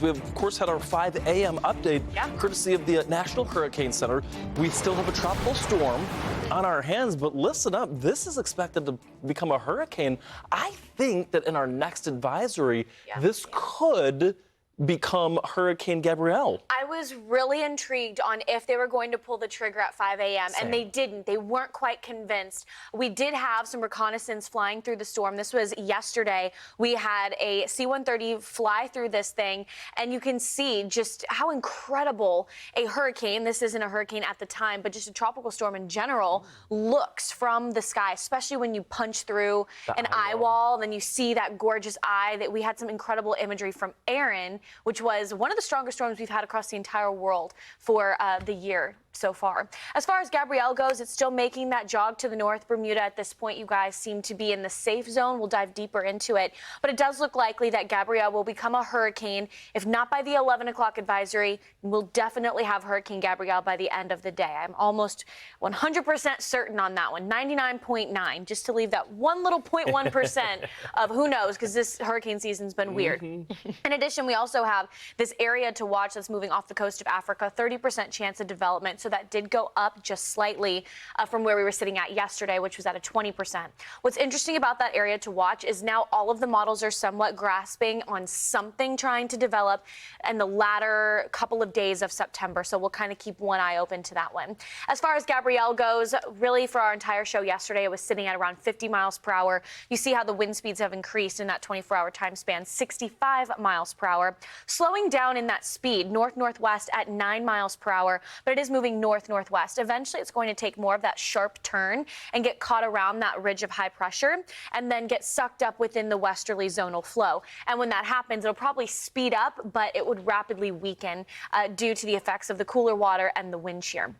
We have, of course, had our 5 a.m. update, courtesy of the National Hurricane Center. We still have a tropical storm on our hands, but listen up. This is expected to become a hurricane. I think that in our next advisory, this could become Hurricane Gabrielle. I was really intrigued on if they were going to pull the trigger at 5 a.m. and they didn't. They weren't quite convinced. We did have some reconnaissance flying through the storm. This was yesterday. We had a C-130 fly through this thing, and you can see just how incredible a hurricane, this isn't a hurricane at the time, but just a tropical storm in general, looks from the sky, especially when you punch through an eye wall, and then you see that gorgeous eye. That we had some incredible imagery from Erin, which was one of the strongest storms we've had across the entire world for the year so far. As far as Gabrielle goes, it's still making that jog to the north. Bermuda at this point, you guys seem to be in the safe zone. We'll dive deeper into it. But it does look likely that Gabrielle will become a hurricane. If not by the 11 o'clock advisory, we'll definitely have Hurricane Gabrielle by the end of the day. I'm almost 100% certain on that one. 99.9, just to leave that one little 0.1% of who knows, because this hurricane season's been weird. In addition, we also have this area to watch that's moving off the coast of Africa, 30% chance of development. So that did go up just slightly from where we were sitting at yesterday, which was at a 20%. What's interesting about that area to watch is now all of the models are somewhat grasping on something trying to develop in the latter couple of days of September. So we'll kind of keep one eye open to that one. As far as Gabrielle goes, really for our entire show yesterday, it was sitting at around 50 miles per hour. You see how the wind speeds have increased in that 24-hour time span, 65 miles per hour. Slowing down in that speed, north-northwest at 9 miles per hour, but it is moving north-northwest. Eventually, it's going to take more of that sharp turn and get caught around that ridge of high pressure and then get sucked up within the westerly zonal flow. And when that happens, it'll probably speed up, but it would rapidly weaken due to the effects of the cooler water and the wind shear.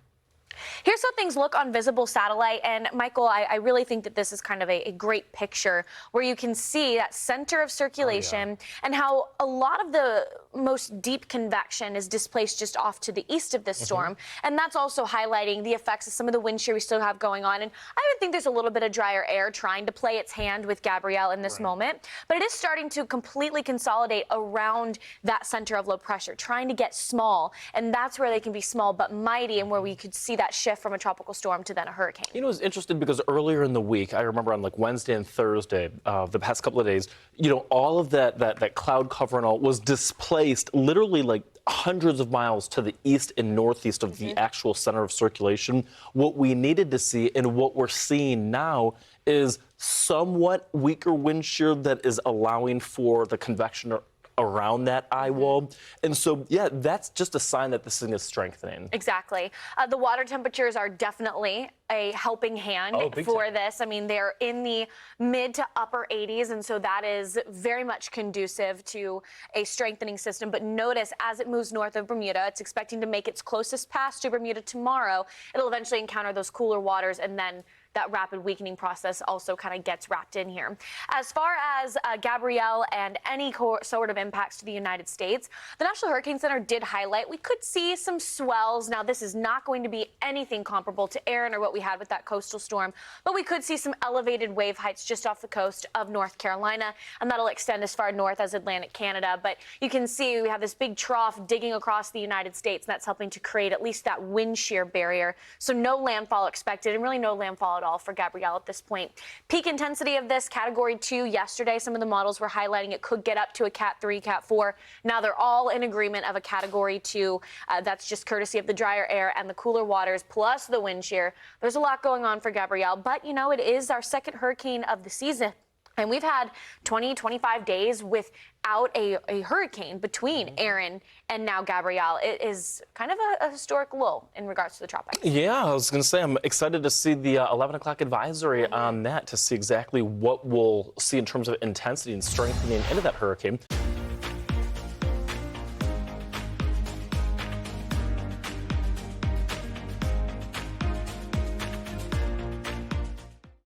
Here's how things look on visible satellite, and Michael, I really think that this is kind of a great picture where you can see that center of circulation and how a lot of the most deep convection is displaced just off to the east of this storm, and that's also highlighting the effects of some of the wind shear we still have going on. And I even think there's a little bit of drier air trying to play its hand with Gabrielle in this moment, but it is starting to completely consolidate around that center of low pressure, trying to get small, and that's where they can be small but mighty, and where we could see that shift from a tropical storm to then a hurricane. You know, it's interesting because earlier in the week, I remember on like Wednesday and Thursday, the past couple of days, you know, all of that cloud cover and all was displaced literally like hundreds of miles to the east and northeast of the actual center of circulation. What we needed to see and what we're seeing now is somewhat weaker wind shear that is allowing for the convection around that eye wall. And so, yeah, that's just a sign that this thing is strengthening. Exactly. The water temperatures are definitely a helping hand for this. I mean, they're in the mid to upper 80s, and so that is very much conducive to a strengthening system. But notice, as it moves north of Bermuda, it's expecting to make its closest pass to Bermuda tomorrow. It'll eventually encounter those cooler waters, and then that rapid weakening process also kind of gets wrapped in here. As far as Gabrielle and any sort of impacts to the United States, the National Hurricane Center did highlight we could see some swells. Now, this is not going to be anything comparable to Erin or what we had with that coastal storm, but we could see some elevated wave heights just off the coast of North Carolina, and that'll extend as far north as Atlantic Canada. But you can see we have this big trough digging across the United States, and that's helping to create at least that wind shear barrier. So no landfall expected, and really no landfall at all for Gabrielle at this point. Peak intensity of this, Category 2 yesterday. Some of the models were highlighting it could get up to a Cat 3, Cat 4. Now they're all in agreement of a Category 2. That's just courtesy of the drier air and the cooler waters plus the wind shear. There's a lot going on for Gabrielle, but you know, it is our second hurricane of the season. And we've had 20, 25 days without a hurricane between Erin and now Gabrielle. It is kind of a historic low in regards to the tropics. Yeah, I was going to say, I'm excited to see the 11 o'clock advisory on that to see exactly what we'll see in terms of intensity and strengthening into that hurricane.